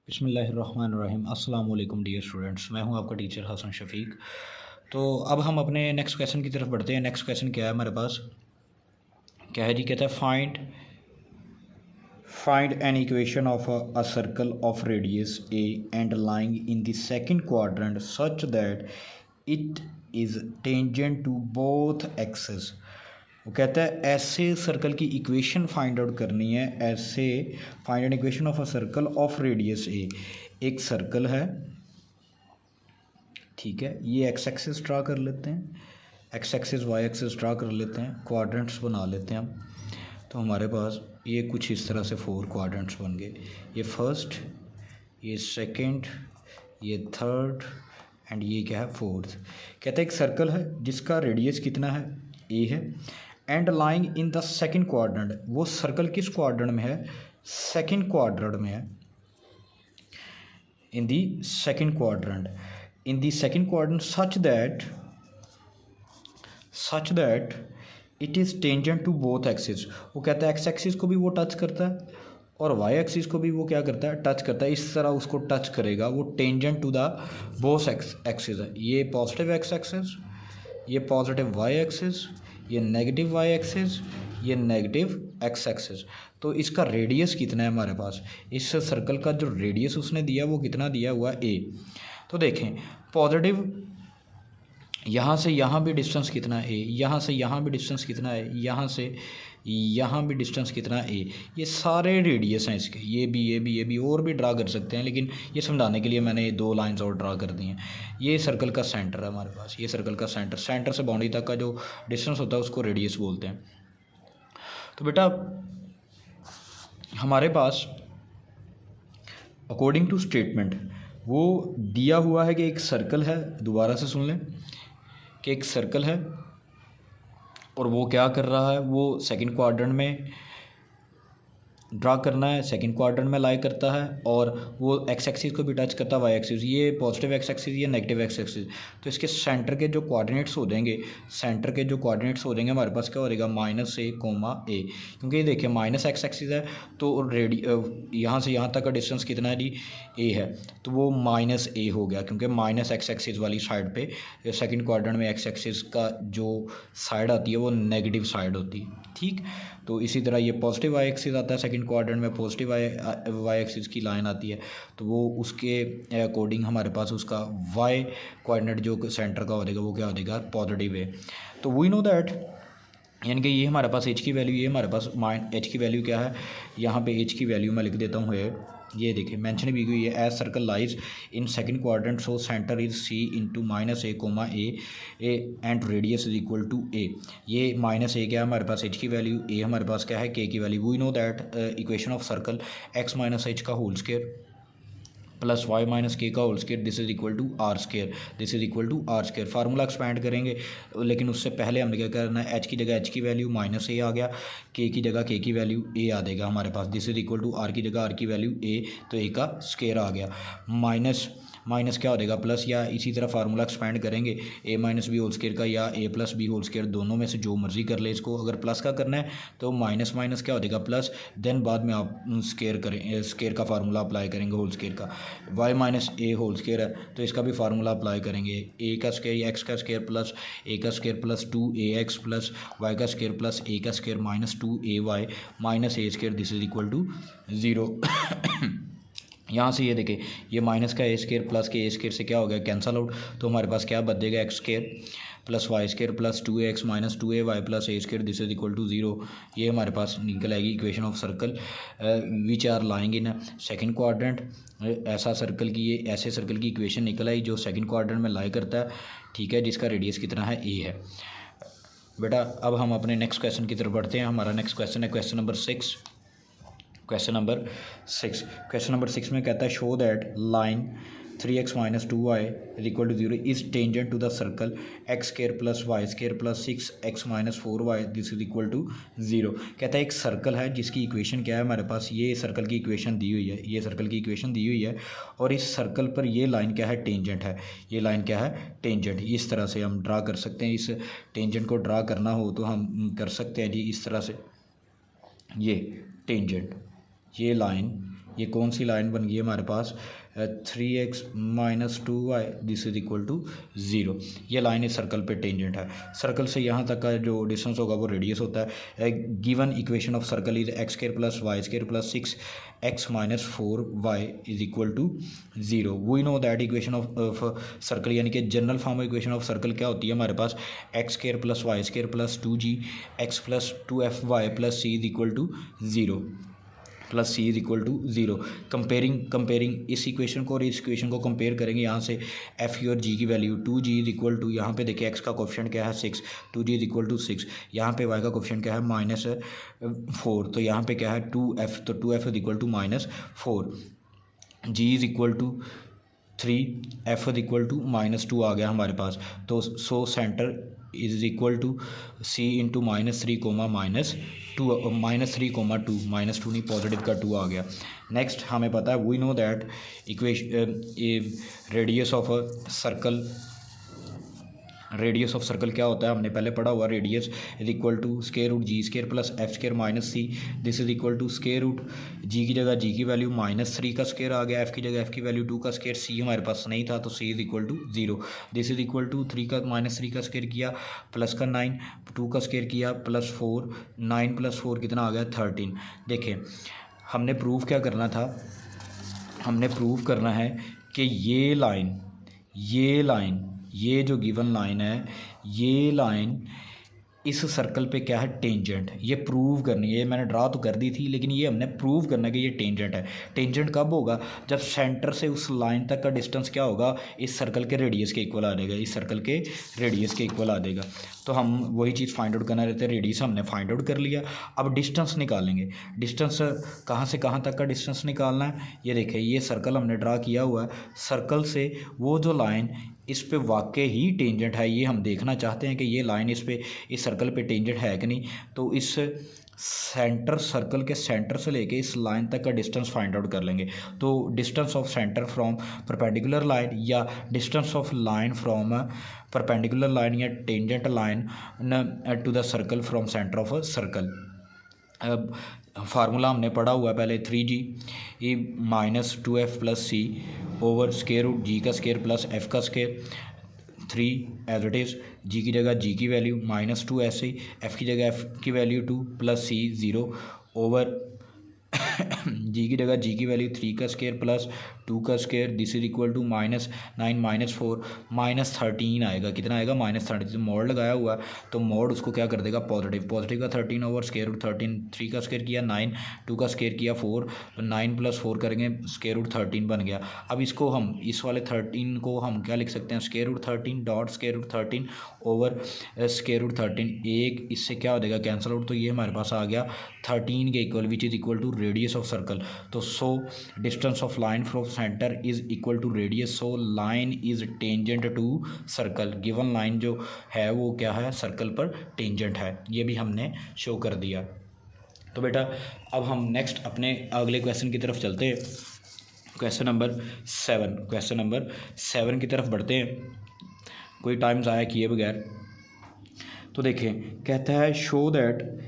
बिस्मिल्लाहिर्रहमानिर्रहीम। अस्सलाम वालेकुम डियर स्टूडेंट्स, मैं हूं आपका टीचर हसन शफीक। तो अब हम अपने नेक्स्ट क्वेश्चन की तरफ बढ़ते हैं। नेक्स्ट क्वेश्चन क्या है हमारे पास, क्या है जी, कहता है find an equation of a circle of radius A and lying in the second quadrant such that it is tangent to both axes. वो कहता है ऐसे सर्कल की इक्वेशन फाइंड आउट करनी है। ऐसे find an equation of a circle of radius A. एक circle है, ठीक है, ये एक्स एक्सिस ड्रा कर लेते हैं, X axis Y axis draw कर लेते हैं, क्वाड्रेंट्स बना लेते हैं हम। तो हमारे पास ये कुछ इस तरह से 4 क्वाड्रेंट्स बन गए। ये फर्स्ट, ये सेकंड, ये थर्ड एंड ये क्या है, फोर्थ। कहता है एक सर्कल है जिसका रेडियस कितना है, ए है, and lying in the second quadrant. वो सर्कल किस क्वाड्रेंट में है, सेकंड क्वाड्रेंट में है, in the second quadrant, in the second quadrant such that it is tangent to both axis. वो कहता है एक्स एक्सिस को भी वो टच करता है और वाई एक्सिस को भी वो क्या करता है, टच करता है। इस तरह उसको टच करेगा, वो tangent to the both axis है। ये पॉजिटिव एक्स एक्सिस, ये पॉजिटिव वाई एक्सिस, ये नेगेटिव वाई एक्सिस, ये नेगेटिव एक्स एक्सिस। तो इसका रेडियस कितना है हमारे पास, इस सर्कल का जो रेडियस उसने दिया वो कितना दिया हुआ ए। तो देखें पॉजिटिव, यहाँ से यहाँ भी डिस्टेंस कितना है ए, यहाँ से यहाँ भी डिस्टेंस कितना है, यहाँ से यहाँ भी डिस्टेंस कितना है ए। ये सारे रेडियस हैं इसके, ये भी और भी ड्रा कर सकते हैं, लेकिन ये समझाने के लिए मैंने ये 2 लाइंस और ड्रा कर दी हैं। ये सर्कल का सेंटर है हमारे पास, ये सर्कल का सेंटर से बाउंड्री तक का जो डिस्टेंस होता है उसको रेडियस बोलते हैं। तो बेटा हमारे पास अकॉर्डिंग टू स्टेटमेंट वो दिया हुआ है कि एक सर्कल है, दोबारा से सुन लें कि एक सर्कल है और वो क्या कर रहा है, वो सेकंड क्वाड्रेंट में ड्रा करना है, सेकंड क्वाड्रेंट में लाई करता है, और वो एक्स एक्सिस को भी टच करता है, वाई एक्सिस, ये पॉजिटिव एक्स एक्सिस, ये नेगेटिव एक्स एक्सिस। तो इसके सेंटर के जो कोऑर्डिनेट्स हो जाएंगे, सेंटर के जो कोऑर्डिनेट्स हो जाएंगे हमारे पास क्या हो जाएगा, -a, क्योंकि ये देखिए माइनस एक्स एक्सिस है तो यहाँ से यहाँ तक का डिस्टेंस कितना है जी, a है, तो वो -a हो गया, क्योंकि माइनस एक्स एक्सिस वाली साइड पे सेकंड क्वाड्रेंट में एक्स एक्सिस का जो साइड आती है वो नेगेटिव साइड होती है, ठीक। तो इसी तरह ये पॉजिटिव वाई एक्सिस आता है, सेकंड क्वाड्रेंट में पॉजिटिव वाई एक्सिस की लाइन आती है, तो वो उसके अकॉर्डिंग हमारे पास उसका वाई कोऑर्डिनेट जो सेंटर का हो जाएगा वो क्या हो जाएगा, पॉजिटिव है। तो वी नो दैट, यानी कि ये हमारे पास एच की वैल्यू, ये हमारे पास एच की वैल्यू क्या है, यहाँ पे एच की वैल्यू मैं लिख देता हूँ है, ये देखिए मेंशन भी हुई है, as circle lies in second quadrant so centre is C into -a, A and radius is equal to A. ये -a क्या है हमारे पास, एच की वैल्यू, ए हमारे पास क्या है, के की value. We know that equation of circle x - h का whole square plus y - k का whole square, this is equal to R square. Formula expand करेंगे, लेकिन उससे पहले हमने क्या करना है, h की जगह h की वैल्यू -a आ गया, k की जगह k की वैल्यू a आ देगा हमारे पास, this is equal to r की जगह r की वैल्यू a, तो a का स्क्वायर आ गया, माइनस क्या हो जाएगा प्लस, या इसी तरह फार्मूला एक्सपैंड करेंगे a - b होल स्क्वायर का या a + b होल स्क्वायर, दोनों में से जो मर्जी कर ले इसको। अगर प्लस का करना है तो माइनस क्या हो जाएगा प्लस, देन बाद में आप स्क्वायर का फार्मूला अप्लाई करेंगे होल स्क्वायर का। y - a होल स्क्वायर है तो इसका भी फार्मूला अप्लाई करेंगे, a का स्क्वायर x का स्क्वायर प्लस a का square plus 2ax plus y का स्क्वायर प्लस a का square -2ay -a square, this is equal to 0। यहाँ से ये देखें, ये माइनस का ए स्क्वायर प्लस के ए स्क्वायर से क्या हो गया, कैंसल आउट, तो हमारे पास क्या बचेगा, X square plus Y square plus 2ax - 2ay plus A square, this is equal to 0। ये हमारे पास निकल आएगी equation of circle which are lying in second quadrant. ऐसा सर्कल की, ये ऐसे सर्कल की इक्वेशन निकल आई जो सेकंड क्वाड्रेंट में लाई करता है, ठीक है, जिसका रेडियस कितना है, ए है। बेटा अब हम अपने नेक्स्ट क्वेश्चन की तरफ बढ़ते हैं। हमारा नेक्स्ट क्वेश्चन है क्वेश्चन नंबर 6। क्वेश्चन नंबर 6 में कहता है show that line 3x - 2y is equal to 0 is tangent to the circle x square plus Y square plus 6x - 4y, this is equal to 0। कहता है एक circle है जिसकी equation क्या है हमारे पास, ये सर्कल की इक्वेशन दी हुई है, ये सर्कल की इक्वेशन दी हुई है, और इस सर्कल पर ये लाइन क्या है, टेंजेंट है, ये लाइन क्या है, टेंजेंट। इस तरह से हम ड्रा कर सकते हैं, इस टेंजेंट को ड्रा करना हो तो हम कर सकते हैं जी इस तरह से, ये टेंजेंट, ये लाइन ये कौन सी लाइन बन गई है हमारे पास, 3x minus 2y this is equal to 0। ये लाइन इस सर्कल पे टेंजेंट है। सर्कल से यहाँ तक का जो डिस्टेंस होगा वो रेडियस होता है। Given equation of circle is x square plus Y square plus 6x minus 4y is equal to 0। We know that equation of circle यानी कि general form equation of circle क्या होती है हमारे पास, x square plus Y square plus 2gx plus 2fy plus c is equal to 0 plus C is equal to 0। Comparing इस इक्वेशन को और इस इक्वेशन को कंपेयर करेंगे। यहाँ से एफ और जी की value 2g is equal to, यहाँ पे देखिए एक्स का कोफिशिएंट क्या है 6, 2g इज इक्वल टू 6। यहाँ पे वाई का कोफिशिएंट क्या है -4, तो यहाँ पे क्या है 2f, तो 2f is equal to -4। g is equal to 3, f is equal to -2 आ गया हमारे पास। तो so centre is equal to c into -3 comma -2 -2 नहीं पॉजिटिव का 2 आ गया। नेक्स्ट हमें पता है we know that equation radius of circle क्या होता है, हमने पहले पढ़ा हुआ, radius is equal to square root G square plus F square minus C, this is equal to square root G की जगह जी की वैल्यू -3 का स्क्वायर आ गया, एफ की जगह एफ की वैल्यू 2 का स्क्वायर, सी हमारे पास नहीं था तो C is equal to 0। This is equal to -3 का स्क्वायर किया प्लस का 9, 2 का स्क्वायर किया प्लस 4, 9 प्लस 4 कितना आ गया 13। देखें हमने प्रूव क्या करना था, हमने प्रूव करना है कि ये जो गिवन लाइन है, ये लाइन इस सर्कल पे क्या है टेंजेंट, ये प्रूव करनी है। ये मैंने ड्रा तो कर दी थी लेकिन ये हमने प्रूव करना है कि ये टेंजेंट है। टेंजेंट कब होगा, जब सेंटर से उस लाइन तक का डिस्टेंस क्या होगा, इस सर्कल के रेडियस के इक्वल आ जाएगा, इस सर्कल के रेडियस के इक्वल आ जाएगा। तो हम वही चीज़ फाइंड आउट करना रहता है, रेडियस हमने फाइंड आउट कर लिया। अब डिस्टेंस निकालेंगे, डिस्टेंस कहाँ से कहाँ तक का डिस्टेंस निकालना है। ये देखिए ये सर्कल हमने ड्रा किया हुआ है, सर्कल से वो जो लाइन इस पे वाकई ही टेंजेंट है, ये हम देखना चाहते हैं कि ये लाइन इस सर्कल पे टेंजेंट है कि नहीं। तो इस सेंटर, सर्कल के सेंटर से लेके इस लाइन तक का डिस्टेंस फाइंड आउट कर लेंगे। तो distance of centre from perpendicular line या distance of line from perpendicular line या tangent line to the circle from centre of a circle. Formula हमने पढ़ा हुआ है पहले, 3g ई -2f plus C over square root G का square plus F का square, 3 as it is, G की जगह जी की वैल्यू -2 ऐसे ही, एफ की जगह एफ की वैल्यू 2 प्लस सी 0 ओवर जी की जगह जी की वैल्यू 3 का स्क्वायर प्लस 2 का square, this is equal to -9 -4 -13 आएगा। कितना आएगा -13। मोड लगाया हुआ है तो मोड उसको क्या कर देगा पॉजिटिव का 13 ओवर स्क्वायर रूट 13, 3 का स्क्वायर किया 9, 2 का स्क्वायर किया 4, तो 9 प्लस 4 करेंगे स्क्वायर रूट 13 बन गया। अब इसको हम इस वाले 13 को हम क्या लिख सकते हैं, square root 13 dot square root 13 over square root 13, एक इससे क्या हो जाएगा कैंसिल आउट, तो ये हमारे पास आ गया 13 के equal which is equal to radius of circle. तो so distance of line from centre is equal to radius, so line is tangent to circle. Given line जो है वो क्या है, सर्कल पर टेंजेंट है। ये भी हमने शो कर दिया। तो बेटा अब हम नेक्स्ट अपने अगले क्वेश्चन की तरफ चलते हैं, क्वेश्चन नंबर 7 की तरफ बढ़ते हैं, कोई टाइम ज़ाया किए बगैर। तो देखें कहता है शो दैट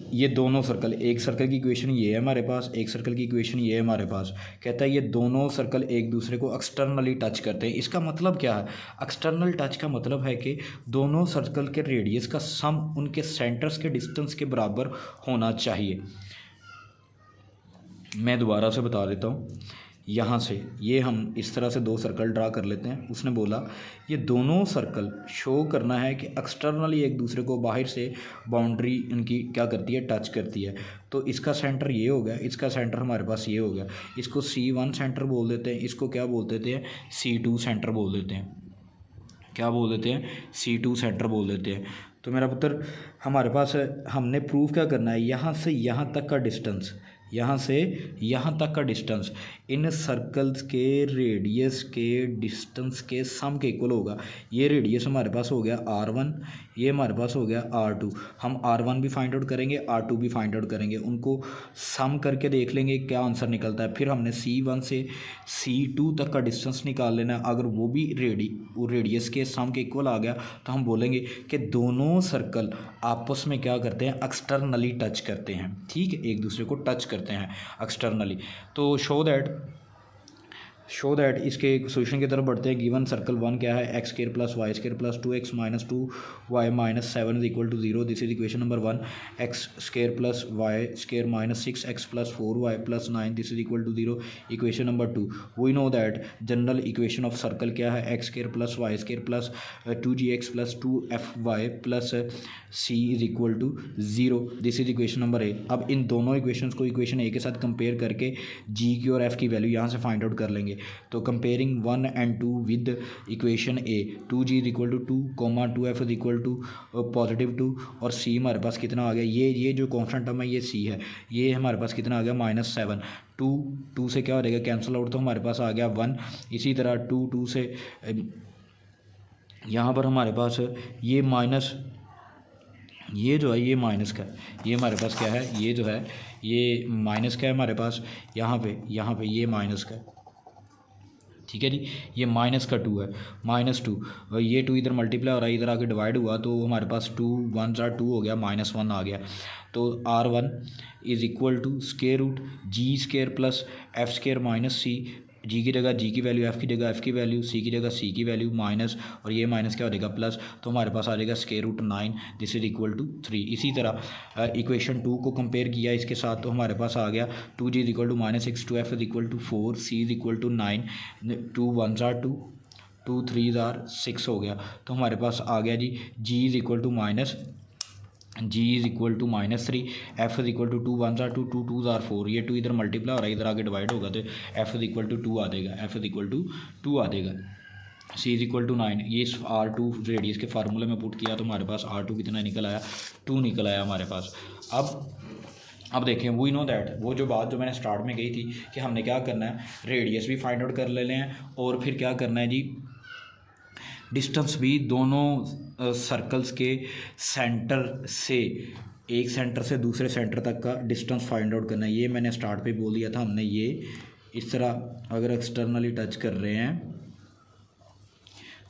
ये दोनों सर्कल, एक सर्कल की इक्वेशन ये है हमारे पास, एक सर्कल की इक्वेशन ये है हमारे पास। कहता है ये दोनों सर्कल एक दूसरे को एक्सटर्नली टच करते हैं। इसका मतलब क्या है, एक्सटर्नल टच का मतलब है कि दोनों सर्कल के रेडियस का सम उनके सेंटर्स के डिस्टेंस के बराबर होना चाहिए। मैं दोबारा से बता देता हूँ, यहाँ से ये हम इस तरह से दो सर्कल ड्रा कर लेते हैं। उसने बोला ये दोनों सर्कल शो करना है कि एक्सटर्नली एक दूसरे को बाहर से बाउंड्री इनकी क्या करती है, टच करती है। तो इसका सेंटर ये हो गया, इसका सेंटर हमारे पास ये हो गया। इसको C1 सेंटर बोल देते हैं, इसको क्या बोल देते हैं, C2 सेंटर बोल देते हैं। क्या बोल देते हैं, C2 सेंटर बोल देते हैं। तो मेरा पुत्र हमारे पास हमने प्रूव क्या करना है, यहाँ से यहाँ तक का डिस्टेंस, यहाँ से यहाँ तक का डिस्टेंस इन सर्कल्स के रेडियस के डिस्टेंस के सम के इक्वल होगा। ये रेडियस हमारे पास हो गया R1, ये हमारे पास हो गया R2। हम R1 भी फाइंड आउट करेंगे, R2 भी फाइंड आउट करेंगे, उनको सम करके देख लेंगे क्या आंसर निकलता है। फिर हमने C1 से C2 तक का डिस्टेंस निकाल लेना। अगर वो भी रेडियस के सम के इक्वल आ गया तो हम बोलेंगे कि दोनों सर्कल आपस में क्या करते हैं, एक्सटर्नली टच करते हैं। ठीक है, एक दूसरे को टच करते हैं एक्सटर्नली। तो शो दैट इसके सोल्यूशन की तरफ बढ़ते हैं। गिवन सर्कल 1 क्या है, X square plus Y square plus 2x minus 2y minus 7 is equal to 0। This is equation number 1। X square plus Y square minus 6x plus 4y plus 9 this is equal to 0। Equation number 2, we know that general equation of circle क्या है, X square plus Y square plus 2gx plus 2fy plus c is equal to 0। This is equation number A. अब इन दोनों equations को equation ए के साथ compare करके g की और f की वैल्यू यहाँ से फाइंड आउट कर लेंगे। तो comparing 1 and 2 with equation A, 2g is equal to 2 comma 2f is equal to positive 2 और c हमारे पास कितना आ गया, ये जो कॉन्स्टेंट टर्म है ये c है, ये हमारे पास कितना आ गया -7। 2 से क्या हो जाएगा कैंसिल आउट, तो हमारे पास आ गया 1। इसी तरह 2 से यहाँ पर हमारे पास ये माइनस, ये जो है ये माइनस का, ये हमारे पास क्या है, ये जो है ये माइनस का है हमारे पास, यहाँ पे ये माइनस का है, ठीक है जी। ये माइनस का 2 है, -2, ये 2 इधर मल्टीप्लाई हो रहा है, इधर आके डिवाइड हुआ तो हमारे पास 2 1 2 हो गया, -1 आ गया। तो R1 is equal to square root G square plus F square minus C, G की जगह जी की वैल्यू, एफ़ की जगह एफ़ की वैल्यू, सी की जगह सी की वैल्यू माइनस, और ये माइनस क्या हो जाएगा प्लस, तो हमारे पास आ जाएगा square root 9 this is equal to 3। इसी तरह इक्वेशन 2 को कंपेयर किया इसके साथ, तो हमारे पास आ गया 2g is equal to -6, 2f is equal to 4, c is equal to 9, 2 1 2, 2 3 6 हो गया। तो हमारे पास आ गया G g is equal to -3, F is equal to 2 1 2, 2 2 4, ये 2 इधर मल्टीप्लाई हो रहा है, इधर आगे डिवाइड होगा तो एफ इज इक्वल टू 2 आ देगा, सी इज इक्वल टू 9। ये इस R2 रेडियस के फार्मूले में पुट किया तो हमारे पास R2 कितना निकल आया, 2 निकल आया हमारे पास। अब देखें, वी नो दैट वो जो बात जो मैंने स्टार्ट में कही थी कि हमने क्या करना है, रेडियस भी फाइंड आउट कर लेने हैं और फिर क्या करना है जी, डिस्टेंस भी दोनों सर्कल्स के सेंटर से, एक सेंटर से दूसरे सेंटर तक का डिस्टेंस फाइंड आउट करना है। ये मैंने स्टार्ट पे बोल दिया था हमने, ये इस तरह अगर एक्सटर्नली टच कर रहे हैं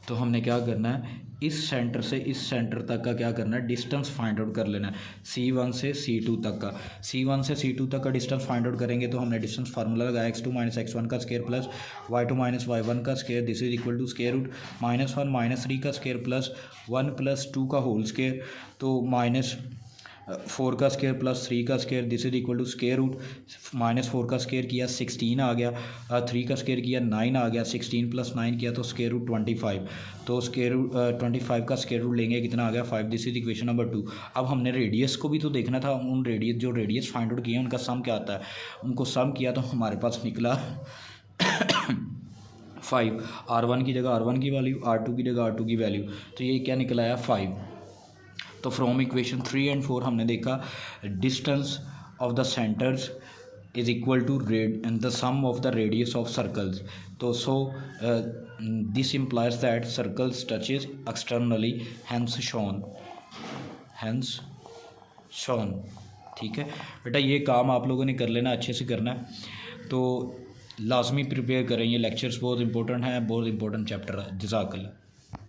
तो हमने क्या करना है, इस सेंटर से इस सेंटर तक का क्या करना है, डिस्टेंस फाइंड आउट कर लेना है, C1 से C2 तक का। C1 से C2 तक का डिस्टेंस फाइंड आउट करेंगे तो हमने डिस्टेंस फार्मूला लगाया x2 - x1 का स्क्वायर प्लस y2 - y1 का square, this is equal to square root -1 - 3 का स्क्वायर प्लस 1 + 2 का होल स्क्वायर, तो -4 का स्क्वायर प्लस 3 का square, this is equal to square root -4 का स्क्वायर किया 16 आ गया, 3 का स्क्वायर किया 9 आ गया, 16 + 9 किया तो स्क्वायर रूट 25, तो स्क्वायर रूट 25 का स्क्वायर रूट लेंगे कितना आ गया 5। This is equation number 2। अब हमने रेडियस को भी तो देखना था, उन रेडियस फाइंड आउट किए उनका सम क्या आता है, उनको सम किया तो हमारे पास निकला 5। R1 की जगह R1 की वैल्यू, R2 की जगह R2 की वैल्यू, तो ये क्या निकला है 5। तो फ्रॉम इक्वेशन 3 and 4 हमने देखा distance of the centres is equal to the sum of the radius of circles. तो this implies that circles touches externally hence shown. ठीक है बेटा, ये काम आप लोगों ने कर लेना, अच्छे से करना है, तो लाजमी प्रिपेयर करें, ये लेक्चर्स बहुत इंपॉर्टेंट हैं, बहुत इंपॉर्टेंट चैप्टर है। जज़ाकल्लाह।